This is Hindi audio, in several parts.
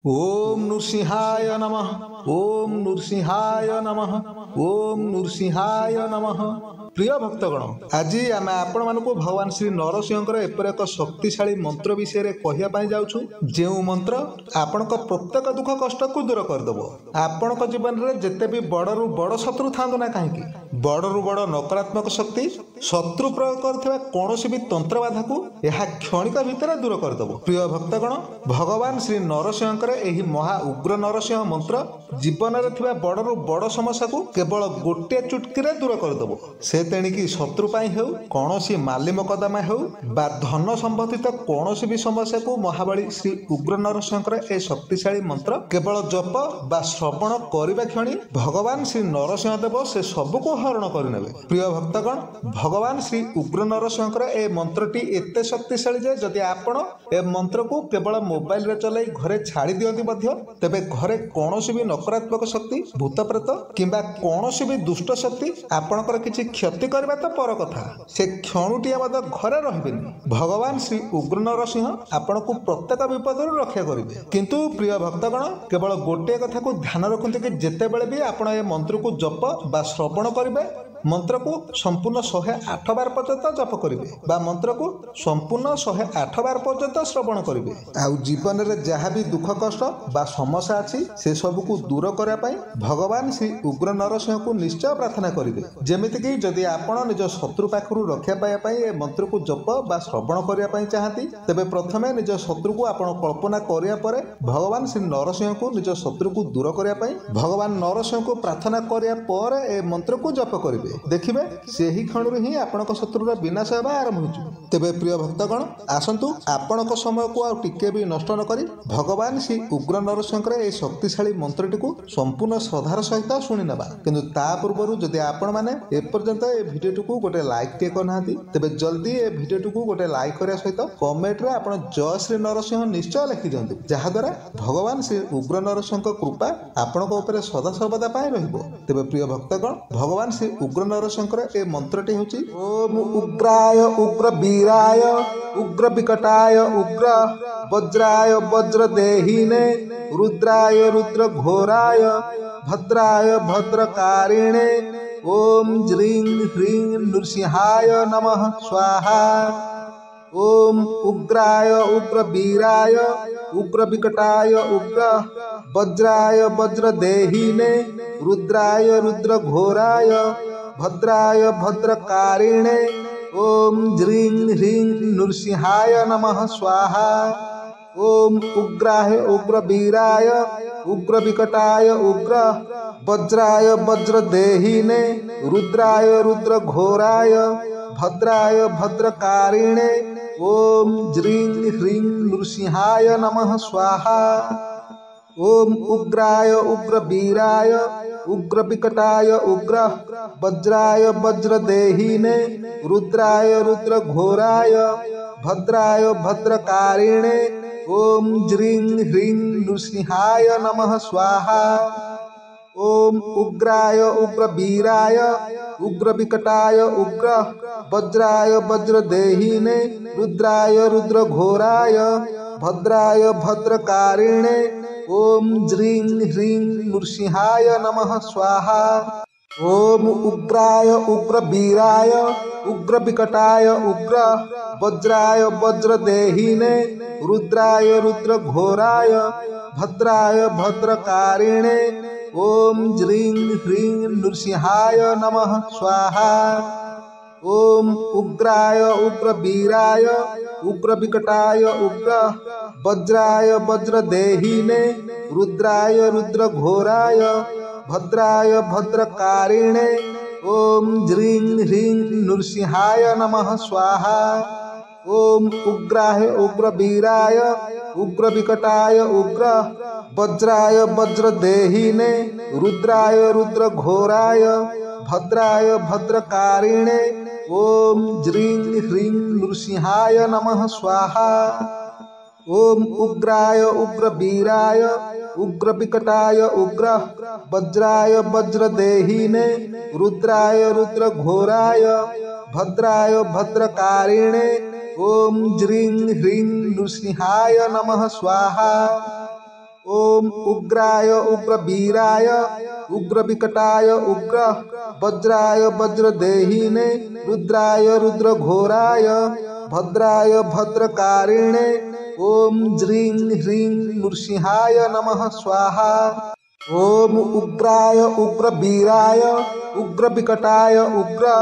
ओम नृसिंहाय नमः। ओम नृसिंहाय नमः। ओम नृसिंहाय नमः। प्रिय भक्तगण, आज आम आपण मानक भगवान श्री नरसिंहकर एपर एक शक्तिशाली मंत्र विषय कहवाई जाऊँ, जो मंत्र आपण प्रत्येक दुख कष्ट को दूर करदेव। आपण जीवन में जिते भी बड़ू बड़ शत्रु था ना कहीं, बड़ू बड़ नकारात्मक शक्ति शत्रु प्रयोग कर कौन भी तंत्र बाधा को यह क्षणिक भितर दूर करदेव। प्रिय भक्तगण, भगवान श्री नरसिंहकर यही महा उग्र नरसिंह मंत्र जीवन में थिबा बड़ू बड़ समस्या को केवल गोटे चुटकी दूर करदेव। से तेणिकी शत्रु हो कौन माली मकदमा हो बा धन संबंधित कौन भी समस्या को महाबली श्री उग्र नरसिंहकर ए शक्तिशाली मंत्र केवल जप बा श्रवण करने क्षणी भगवान श्री नरसिंह देव से सबको हरण करने। प्रिय भक्तगण, भगवान श्री उग्र नरसिंहकर ए मंत्रटी एते शक्तिशाली जे जदि आपण ए मंत्र को केवल मोबाइल रे चलाई घरे छाड़ी दियंती मध्य तेबे घरे कौन भी नकारात्मक शक्ति भूत प्रेत किंबा कौन भी दुष्ट शक्ति आपणकर किछि क्षति करबा तो पर कथा से क्षणुटिया मध्य घरे रहबेनी। भगवान श्री उग्र नरसिंह आपण को प्रत्येक विपद रक्षा करेंगे। किंतु प्रिय भक्तगण, केवल गोटे कथा को ध्यान रखते कि जितेबले भी आपण ए मंत्र को जप बा श्रवण करेंगे, मंत्र को संपूर्ण 108 बार पर्यंत जप करेंगे बा मंत्र को संपूर्ण 108 बार पर्यंत श्रवण करेंगे। आउ जीवन में जहाँ भी दुख कष्ट बा समस्या अच्छी से सब को दूर करने भगवान श्री उग्र नरसिंह को निश्चय प्रार्थना करेंगे। जमीती कि जदि आपण निज शत्रु पाखु रक्षा पाइबा मंत्र को जप बा श्रवण करने चाहती तेबे प्रथमे निज शत्रु को आपण कल्पना करिया परे भगवान श्री नरसिंह को निज शत्रु को दूर करने भगवान नरसिंह को प्रार्थना करिया परे ए मंत्र को जप करेंगे। देखिए से ही क्षण ही आपण शत्रुर विनाश होगा आरंभ हो। तेबे प्रिय भक्तगण, आसतु आपण समय को आ टिके भी नष्ट न करी भगवान श्री उग्र नरसिंहकर ए शक्तिशाली मंत्रटी को संपूर्ण श्रद्धार सहित शुणी नेबा। किंतु ता पूर्व जदि आपण माने एपर्यंत ए भिडियो को गोटे लाइक टे करना तेबे जल्दी ए भिडियो को गोटे लाइक करने सहित कमेंट रे आपण जय श्री नरसिंह निश्चय लिखि दियंतु, जहा द्वारा भगवान श्री उग्र नरसिंह कृपा आपण ऊपर सदा सर्वदा पाई रहिबो। तेबे प्रिय भक्तगण, भगवान श्री उग्र नरसिंहकर ए मंत्रटी होची ओम उग्राय उग्र वीराय उग्र विकटाय उग्र वज्राय वज्र देहिने रुद्राय रुद्र घोराय भद्राय भद्रकारिणे ओम ज्रीं ह्रीं नृसिंहाय नमः स्वाहा। ओम उग्राय उग्र वीराय उग्र विकटाय उग्र वज्राय वज्र देहिने रुद्राय रुद्र घोराय भद्राय भद्रकारिणे ओम ज्रीं ह्रीं नृसिंहाय नमः स्वाहा। ओम उग्राय उग्र वीराय उग्र विकटाय उग्र वज्राय वज्र देहिने रुद्राय रुद्र घोराय भद्राय भद्रकारिणे ओम ज्रीं ह्रीं नृसिंहाय नमः स्वाहा। ओम उग्राय उग्र वीराय उग्र विकटाय उग्र वज्राय वज्र देहिने रुद्राय रुद्र घोराय भद्राय भद्रकारिणे ओम ज्रीं ह्रीं नृसिंहाय नमः स्वाहा। ओम उग्राय उग्र वीराय उग्र विकटाय उग्र वज्राय वज्र देहिने रुद्राय रुद्र घोराय भद्राय भद्रकारिणे ओम ज्रीं ह्रीं नृसिंहाय नमः स्वाहा। ओम उग्राय उग्र वीराय उग्र विकटाय उग्र वज्राय वज्र देहिने रुद्राय रुद्र घोराय भद्राय भद्रकारिणे ओम ज्रीं ह्रीं नृसिंहाय नमः स्वाहा। ओम उग्राय उग्र वीराय उग्र विकटाय उग्र वज्राय वज्र देहिने रुद्राय रुद्र घोराय भद्राय भद्रकारिणे ओम ज्रीं ह्रीं नृसिंहाय नमः स्वाहा। ओम उग्राय उग्र वीराय उग्र विकटाय उग्र वज्राय वज्र देहिने रुद्राय रुद्र घोराय भद्राय भद्रकारिणे ओम ज्रीं ह्रीं नृसिंहाय नमः स्वाहा। ओम उग्राय उग्र वीराय उग्र विकटाय उग्र वज्राय वज्र देहिने रुद्राय रुद्र घोराय भद्राय भद्रकारिणे ओम ज्रीं ह्रीं नृसिंहाय नमः स्वाहा। ओम उग्राय उग्रवीराय उग्रविकटाय उग्र वज्राय वज्रदेहिने रुद्राय रुद्रघोराय भद्राय भद्रकारिणे ओम ज्रीं ह्रीं नृसिंहाय नमः स्वाहा। ओम उग्राय उग्रवीराय उग्रविकटाय उग्र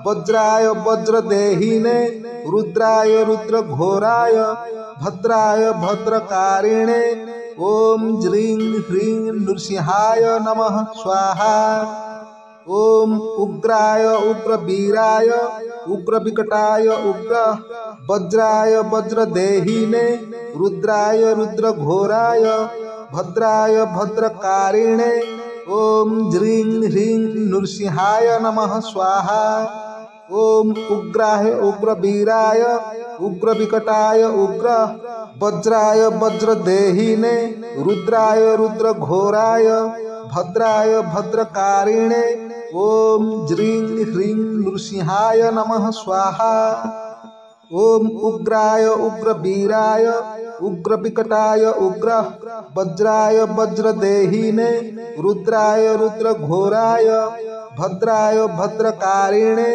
वज्राय वज्रदेहिने रुद्राय रुद्रघोराय भद्राय भद्रकारिणे ओम ज्रीं ह्रीं नृसिंहाय नमः स्वाहा। ओम उग्राय उग्रवीराय उग्रविकटाय उग्र वज्राय वज्रदेहिने रुद्राय रुद्रघोराय भद्राय भद्रकारिणे ओम ज्रीं ह्रीं नृसिंहाय नमः स्वाहा। ओम उग्राय उग्रवीराय उग्रविकटाय उग्र वज्राय वज्रदेहिने रुद्राय रुद्रघोराय भद्राय भद्रकारिणे ओम ज्रीं ह्रीं नृसिंहाय नमः स्वाहा। ओम उग्राय उग्रवीराय उग्रविकटाय उग्र वज्राय वज्रदेहिने रुद्राय रुद्रघोराय भद्राय भद्रकारिणे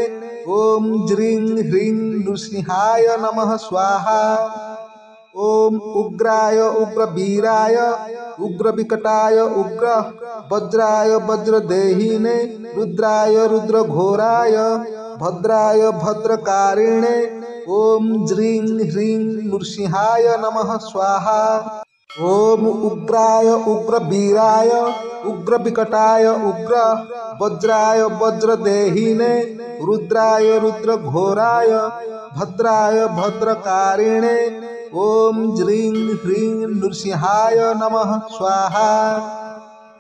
ओम ज्रीं ह्रीं नृसिंहाय नमः स्वाहा। ओम उग्राय उग्रवीराय उग्रविकटाय उग्र वज्राय वज्रदेहिने रुद्राय रुद्रघोराय भद्राय भद्रकारिणे ओम ज्रीं ह्रीं नृसिंहाय नमः स्वाहा। ओम उग्राय उग्रवीराय उग्रविकटाय उग्र वज्राय वज्रदेहिने रुद्राय रुद्रघोराय भद्राय भद्रकारिणे ओम ज्रीं ह्रीं नृसिंहाय नमः स्वाहा।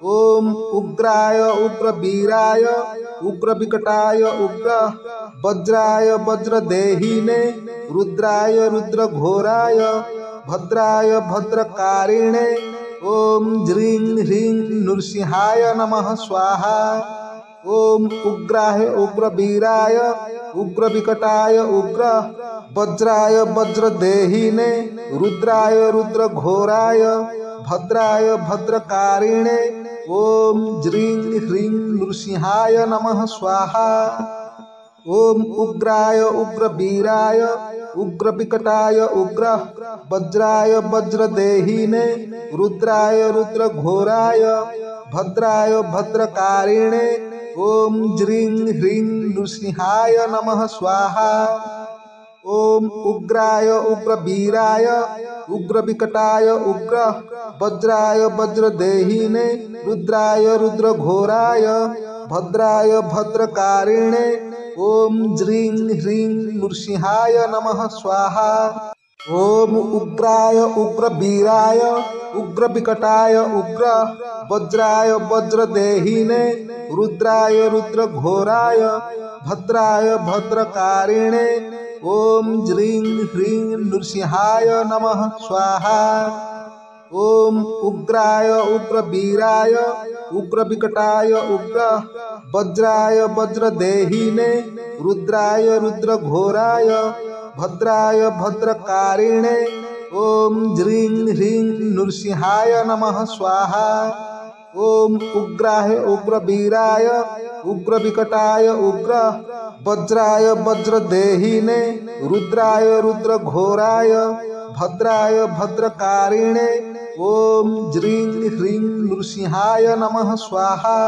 ओम उग्राय उग्रवीराय उग्रविकटाय उग्र वज्राय वज्रदेहिने रुद्राय रुद्रघोराय भद्राय भद्रकारिणे ओम ज्रीं ह्रीं नृसिंहाय नमः स्वाहा। ओम उग्राय उग्रवीराय उग्रविकटाय उग्र वज्राय वज्रदेहिने रुद्राय रुद्रघोराय भद्राय भद्रकारिणे ओम ज्रीं ह्रीं नृसिंहाय नमः स्वाहा। ओम उग्राय उग्रवीराय उग्रविकटाय उग्र वज्राय वज्रदेहिने रुद्राय रुद्रघोराय भद्राय भद्रकारिणे ओम ज्रीं ह्रीं नृसिंहाय नमः स्वाहा। ओम उग्राय उग्रवीराय उग्रविकटाय उग्र वज्राय वज्रदेहिने रुद्राय रुद्रघोराय भद्राय भद्रकारिणे ओम ज्रीं ह्रीं नृसिंहाय नमः स्वाहा। ओम उग्राय उग्रवीराय उग्रविकटाय उग्र वज्राय वज्रदेहिने रुद्राय रुद्रघोराय भद्राय भद्रकारिणे ओम ज्रीं ह्रीं नृसिंहाय नमः स्वाहा। ओम उग्राय उग्रवीराय उग्रविकटाय उग्र वज्राय वज्रदेहिने रुद्राय रुद्रघोराय भद्राय भद्रकारिणे ओम ज्रीं ह्रीं नृसिंहाय नमः स्वाहा। ओम उग्राय उग्रवीराय उग्रविकटाय उग्र वज्राय वज्रदेहिने रुद्राय रुद्रघोराय भद्राय भद्रकारिणे ओम ज्रीं ह्रीं नृसिंहाय नमः स्वाहा।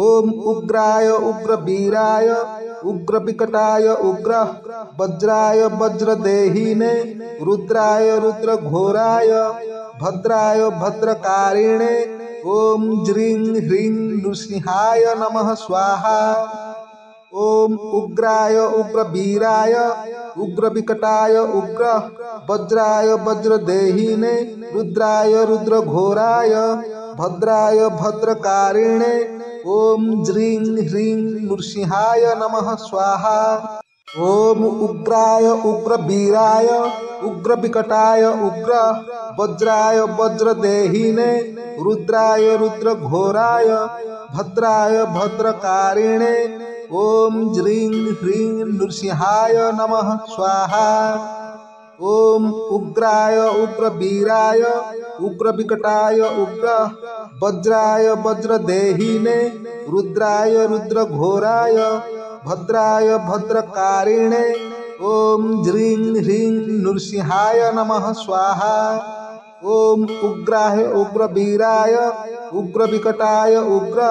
ओम उग्राय उग्रवीराय उग्रविकटाय उग्र वज्राय वज्रदेहिने रुद्राय रुद्रघोराय भद्राय भद्रकारिणे ओम ज्रीं ह्रीं नृसिंहाय नमः स्वाहा। ओम उग्राय उग्रवीराय उग्रविकटाय उग्र वज्राय वज्रदेहिने रुद्राय रुद्रघोराय भद्राय भद्रकारिणे ओम ज्रीं ह्रीं नृसिंहाय नमः स्वाहा। ओम उग्राय उग्रवीराय उग्रविकटाय उग्र वज्राय वज्रदेहिने रुद्राय रुद्रघोराय भद्राय भद्रकारिणे ओम ज्रीं ह्रीं नृसिंहाय नमः स्वाहा। ओम उग्राय उग्रवीराय उग्र विकटाय उग्र वज्राय वज्रदेहिने रुद्राय रुद्र घोराय भद्राय भद्रकारिणे ओम ज्रीं ह्रीं नृसिंहाय नमः स्वाहा। ओम उग्राय उग्र वीराय उग्र विकटाय उग्र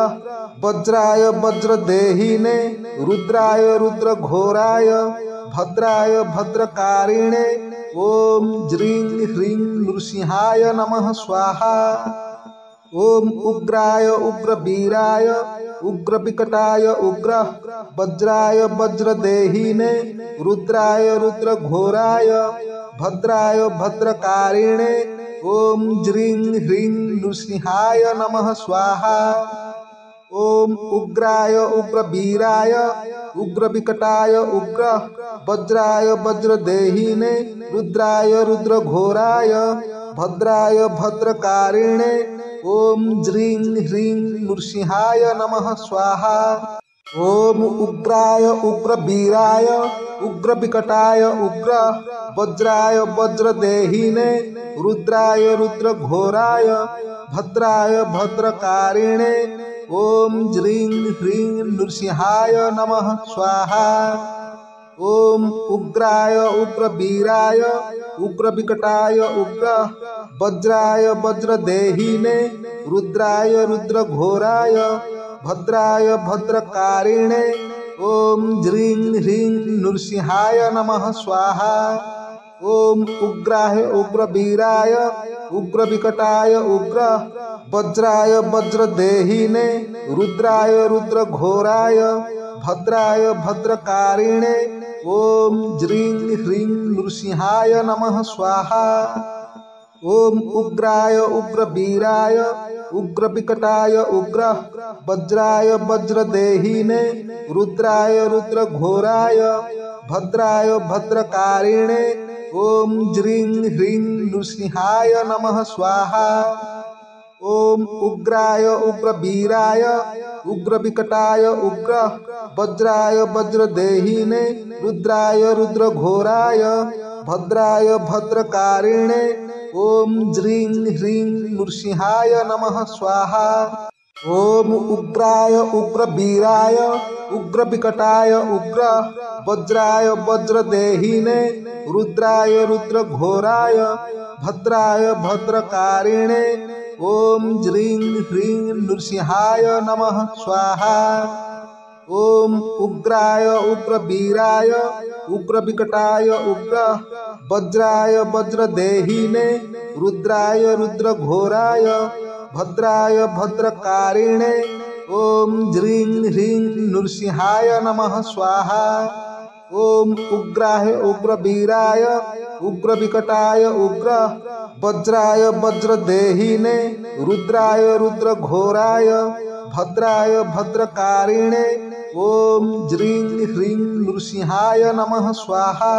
वज्राय वज्रदेहिने रुद्राय रुद्र घोराय भद्राय भद्रकारिणे ओम ज्रीं ह्रीं नृसिंहाय नमः स्वाहा। ओम उग्राय उग्र वीराय उग्र विकटाय उग्र वज्राय वज्रदेहिने रुद्राय रुद्र घोराय भद्राय भद्रकारिणे ओम ज्रीं ह्रीं नृसिंहाय नमः स्वाहा। ओम उग्राय उग्र वीराय उग्र विकटाय उग्र वज्राय वज्रदेहिने रुद्राय रुद्र घोराय भद्राय भद्रकारिणे ओम ज्रीं ह्रीं नृसिंहाय नमः स्वाहा। ओम उग्राय उग्र वीराय उग्र विकटाय उग्र वज्राय वज्रदेहिने रुद्राय रुद्र घोराय भद्राय भद्रकारिणे ओम ज्रीं ह्रीं नृसिंहाय नमः स्वाहा। ओम उग्राय उग्र वीराय उग्र विकटाय उग्र वज्राय वज्रदेहिने रुद्राय रुद्र घोराय भद्राय भद्रकारिणे ओम ज्रीं ह्रीं नृसिंहाय नमः स्वाहा। ओम उग्राय उग्र वीराय उग्र विकटाय उग्र वज्राय वज्रदेहिने रुद्राय रुद्र घोराय भद्राय भद्रकारिणे ओम ज्रीं ह्रीं नृसिंहाय नमः स्वाहा। ओम उग्राय उग्र वीराय उग्र विकटाय उग्र वज्राय वज्रदेहिने रुद्राय रुद्र घोराय भद्राय भद्रकारिणे ओम ज्रीं ह्रीं नृसिंहाय नमः स्वाहा। ओम उग्राय उग्र वीराय उग्र विकटाय उग्र वज्राय वज्रदेहिने रुद्राय रुद्र घोराय भद्राय भद्रकारिणे ओम ज्रीं ह्रीं नृसिंहाय नमः स्वाहा। ओम उग्राय उग्र वीराय उग्र विकटाय उग्र वज्राय वज्रदेहिने रुद्राय रुद्र घोराय भद्राय भद्रकारिणे ओम ज्रीं ह्रीं नृसिंहाय नमः स्वाहा। ओम उग्राय उग्र वीराय उग्र विकटाय उग्र वज्राय वज्रदेहिने रुद्राय रुद्र घोराय भद्राय भद्रकारिणे ओम ज्रीं ह्रीं नृसिंहाय नमः स्वाहा। ओम उग्राय उग्र वीराय उग्र विकटाय उग्र वज्राय वज्रदेहिने रुद्राय रुद्र घोराय भद्राय भद्रकारिणे ओम ज्रीं ह्रीं नृसिंहाय नमः स्वाहा।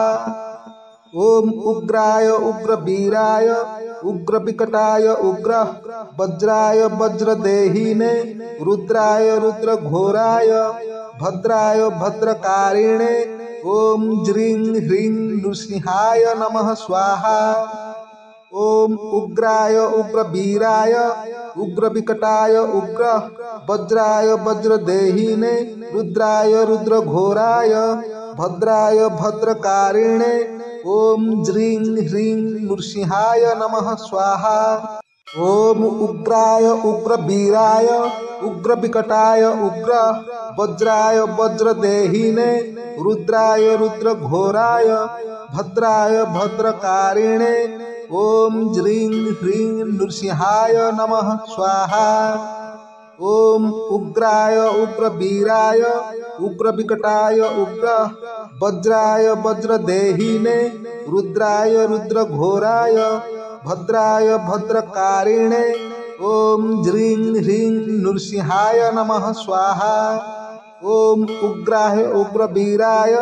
ओम उग्राय उग्र वीराय उग्र विकटाय उग्र वज्राय वज्रदेहिने रुद्राय रुद्र घोराय भद्राय भद्रकारिणे ओम ज्रीं ह्रीं नृसिंहाय नमः स्वाहा। ओम उग्राय उग्र वीराय उग्र विकटाय उग्र वज्राय वज्रदेहिने रुद्राय रुद्र घोराय भद्राय भद्रकारिणे ओम ज्रीं ह्रीं नृसिंहाय नमः स्वाहा। ओम उग्राय उग्र वीराय उग्र विकटाय उग्र वज्राय वज्रदेहिने रुद्राय रुद्र घोराय भद्राय भद्रकारिणे ओम ज्रीं ह्रीं नृसिंहाय नमः स्वाहा। ओम उग्राय उग्र वीराय उग्र विकटाय उग्र वज्राय वज्रदेहिने रुद्राय रुद्र घोराय भद्राय भद्रकारिणे ओम ज्रीं ह्रीं नृसिंहाय नमः स्वाहा। ओम उग्राय उग्र वीराय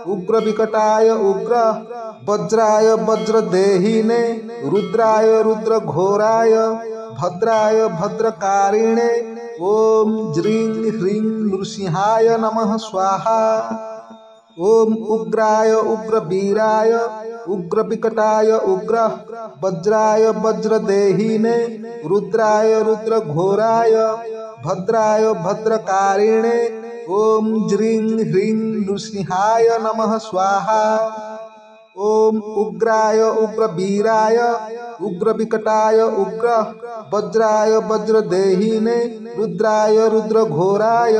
उग्र विकटाय उग्र वज्राय वज्रदेहिने रुद्राय रुद्र घोराय भद्राय भद्रकारिणे ओम ज्रीं ह्रीं नृसिंहाय नमः स्वाहा। ओम उग्राय उग्र वीराय उग्र विकटाय उग्र वज्राय वज्रदेहिने रुद्राय रुद्र घोराय भद्राय भद्रकारिणे ओम ज्रीं ह्रीं नृसिंहाय नमः स्वाहा। ओम उग्राय उग्रवीराय उग्र विकटाय उग्र वज्राय वज्रदेहिने रुद्राय रुद्र घोराय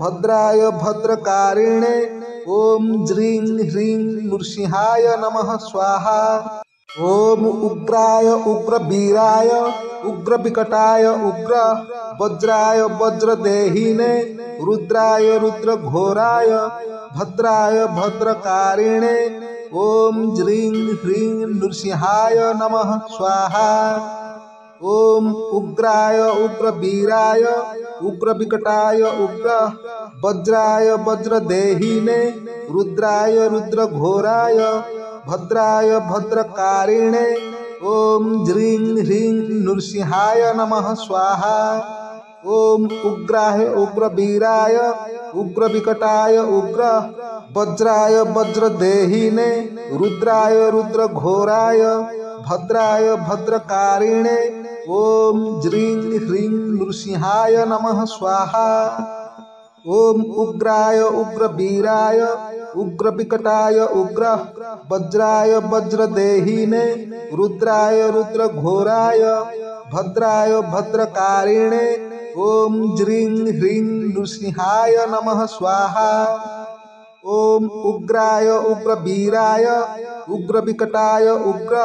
भद्राय भद्रकारिणे ओम ज्रीं ह्रीं नृसिंहाय नमः स्वाहा। ओम उग्राय उग्रवीराय उग्र विकटाय उग्र वज्राय वज्रदेहिने रुद्राय रुद्र घोराय भद्राय भद्रकारिणे ओम ज्रीं ह्रीं नृसिंहाय नमः स्वाहा। ओम उग्राय उग्रवीराय उग्र विकटाय उग्र वज्राय वज्रदेहिने रुद्राय रुद्र घोराय भद्राय भद्रकारिणे ओम ज्रीं ह्रीं नृसिंहाय नमः स्वाहा। ओम उग्राय उग्रवीराय उग्र विकटाय उग्र वज्राय वज्रदेहिने रुद्राय रुद्र घोराय भद्राय भद्रकारिणे ओम ज्रीं ह्रीं नृसिंहाय नमः स्वाहा। ओम उग्राय उग्रवीराय उग्र विकटाय उग्र वज्राय वज्रदेहिने रुद्राय रुद्र घोराय भद्राय भद्रकारिणे ओम ज्रीं ह्रीं नृसिंहाय नमः स्वाहा। ओम उग्राय उग्रवीराय उग्र विकटाय उग्र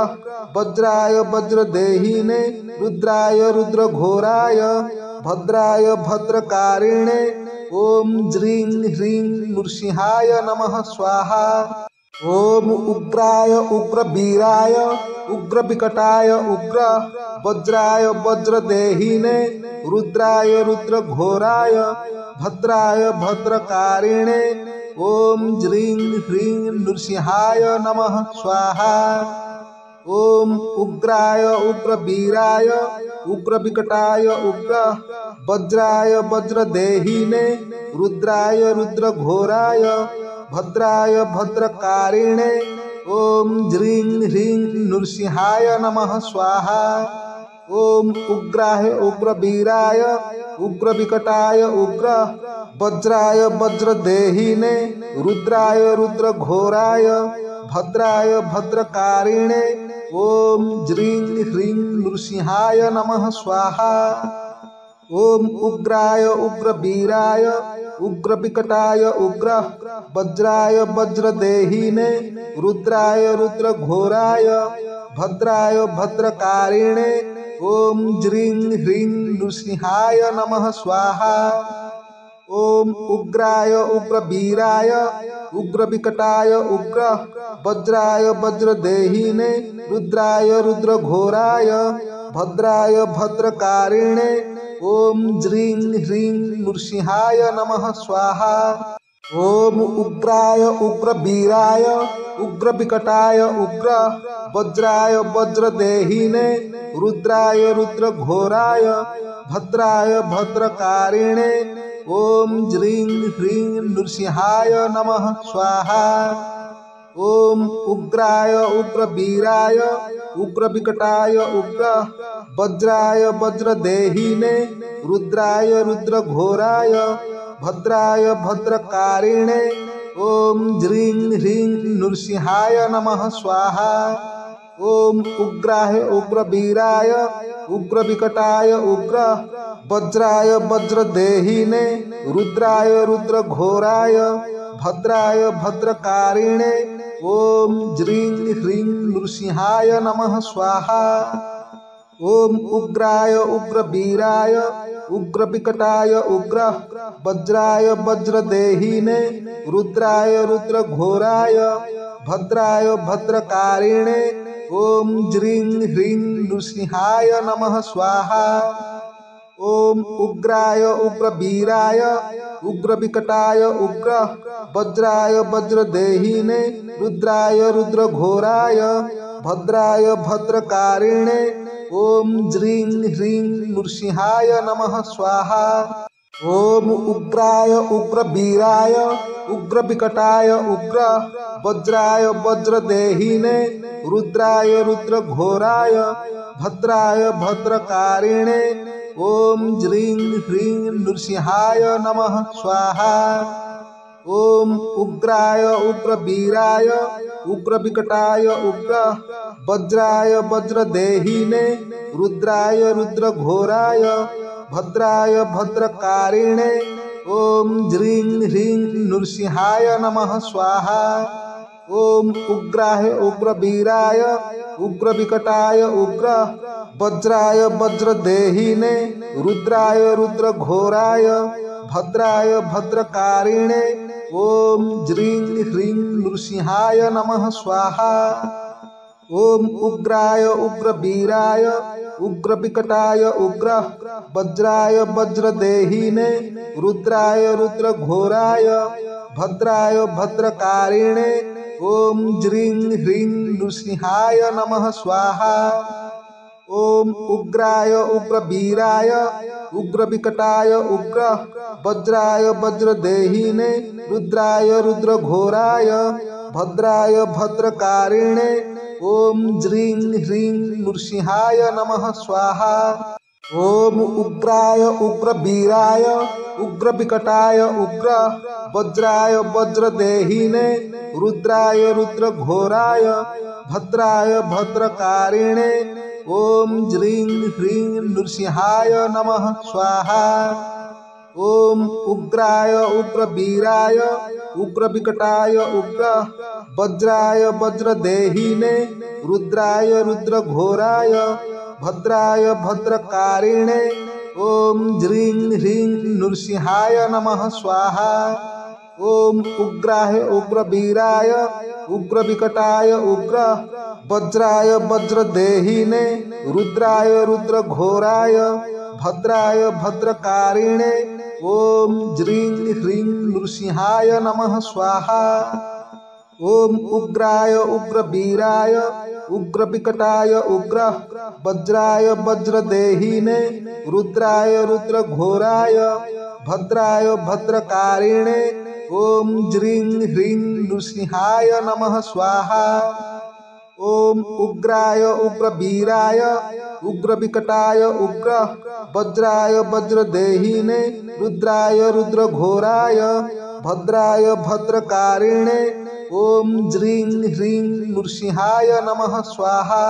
वज्राय वज्रदेहिने रुद्राय रुद्र घोराय भद्राय भद्रकारिणे ओम ज्रीं ह्रीं नृसिंहाय नमः स्वाहा। ओम उग्राय उग्रवीराय उग्र विकटाय उग्र वज्राय वज्रदेहिने रुद्राय रुद्र घोराय भद्राय भद्रकारिणे ओम ज्रीं ह्रीं नृसिंहाय नमः स्वाहा। ओम उग्राय उग्रवीराय उग्र विकटाय उग्र वज्राय वज्रदेहिने रुद्राय रुद्र घोराय भद्राय भद्रकारिणे ओम ज्रीं ह्रीं नृसिंहाय नमः स्वाहा। ओम उग्राय उग्रवीराय उग्र विकटाय उग्र वज्राय वज्रदेहिने रुद्राय रुद्र घोराय भद्राय भद्रकारिणे ओम ज्रीं ह्रीं नृसिंहाय नमः स्वाहा। ओम उग्राय उग्रवीराय उग्र विकटाय उग्र वज्राय वज्रदेहिने रुद्राय रुद्र घोराय भद्राय भद्रकारिणे ओम ज्रीं ह्रीं नृसिंहाय नमः स्वाहा। ओम उग्राय उग्रवीराय उग्र विकटाय उग्र वज्राय वज्रदेहिने रुद्राय रुद्र घोराय भद्राय भद्रकारिणे ओम ज्रीं ह्रीं नृसिंहाय नमः स्वाहा। ओम उग्राय उग्रवीराय उग्र विकटाय उग्र वज्राय वज्रदेहिने रुद्राय रुद्र घोराय भद्राय भद्रकारिणे ओम ज्रीं ह्रीं नृसिंहाय नमः स्वाहा। ओम उग्राय उग्रवीराय उग्र विकटाय उग्र वज्राय वज्रदेहिने रुद्राय रुद्र घोराय भद्राय भद्रकारिणे ओम ज्रीं ह्रीं नृसिंहाय नमः स्वाहा। ओम उग्राय उग्रवीराय उग्र विकटाय उग्र वज्राय वज्रदेहिने रुद्राय रुद्र घोराय भद्राय भद्रकारिणे ओम ज्रीं ह्रीं नृसिंहाय नमः स्वाहा। ओम उग्राय उग्रवीराय उग्र विकटाय उग्र वज्राय वज्रदेहिने रुद्राय रुद्र घोराय भद्राय भद्रकारिणे ओम ज्रीं ह्रीं नृसिंहाय नमः स्वाहा। ओम उग्राय उग्रवीराय उग्र विकटाय उग्र वज्राय वज्रदेहिने रुद्राय रुद्र घोराय भद्राय भद्रकारिणे ओम ज्रीं ह्रीं नृसिंहाय नमः स्वाहा। ओम उग्राय उग्रवीराय उग्रविकटाय उग्र वज्राय वज्रदेहिने रुद्राय रुद्रघोराय भद्राय भद्रकारिणे ओम ज्रीं ह्रीं नृसिंहाय नमः स्वाहा। ओम उग्राय उग्रवीराय उग्रविकटाय उग्र वज्राय वज्रदेहिने रुद्राय रुद्रघोराय भद्राय भद्रकारिणे ओम ज्रीं ह्रीं नृसिंहाय नमः स्वाहा। ओम उग्राय उग्रवीराय उग्रविकटाय उग्र वज्राय वज्रदेहिने रुद्राय रुद्रघोराय भद्राय भद्रकारिणे ओम ज्रीं ह्रीं नृसिंहाय नमः स्वाहा। ओम उग्राय उग्रवीराय उग्रविकटाय उग्र वज्राय वज्रदेहिने रुद्राय रुद्रघोराय भद्राय भद्रकारिणे ओम ज्रीं ह्रीं नृसिंहाय नमः स्वाहा। ओम उग्राय उग्रवीराय उग्रविकटाय उग्र वज्राय वज्रदेहिने रुद्राय रुद्रघोराय भद्राय भद्रकारिणे ओम ज्रीं ह्रीं नृसिंहाय नमः स्वाहा। ओम उग्राय उग्रवीराय उग्रविकटाय उग्र वज्राय वज्रदेहिने रुद्राय रुद्रघोराय भद्राय भद्रकारिणे ओम ज्रीं ह्रीं नृसिंहाय नमः स्वाहा। ओम उग्राय उग्रवीराय उग्रविकटाय उग्र वज्राय वज्रदेहिने रुद्राय रुद्रघोराय भद्राय भद्रकारिणे ओम ज्रीं ह्रीं नृसिंहाय नमः स्वाहा। ओम उग्राय उग्रवीराय उग्रविकटाय उग्र वज्राय वज्रदेहिने रुद्राय रुद्रघोराय भद्राय भद्रकारिणे ओम ज्रीं ह्रीं नृसिंहाय नमः स्वाहा। ओम उग्राय उग्रवीराय उग्रविकटाय उग्र वज्राय वज्रदेहिने रुद्राय रुद्रघोराय भद्राय भद्रकारिणे ओम ज्रीं ह्रीं नृसिंहाय नमः स्वाहा। ओम उग्राय उग्रवीराय उग्रविकटाय उग्र वज्राय वज्रदेहिने रुद्राय रुद्रघोराय भद्राय भद्रकारिणे ओम ज्रीं ह्रीं नृसिंहाय नमः स्वाहा।